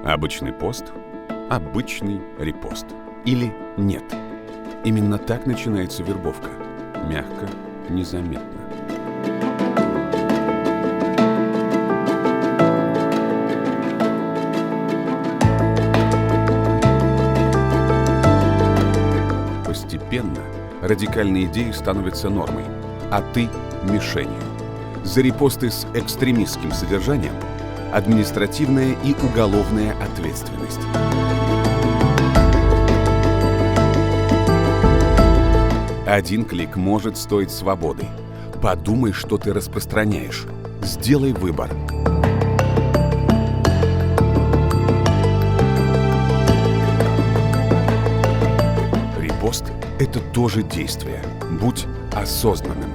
Обычный пост, обычный репост. Или нет. Именно так начинается вербовка. Мягко, незаметно. Постепенно радикальные идеи становятся нормой, а ты – мишенью. За репосты с экстремистским содержанием – административная и уголовная ответственность. Один клик может стоить свободы. Подумай, что ты распространяешь. Сделай выбор. Репост – это тоже действие. Будь осознанным.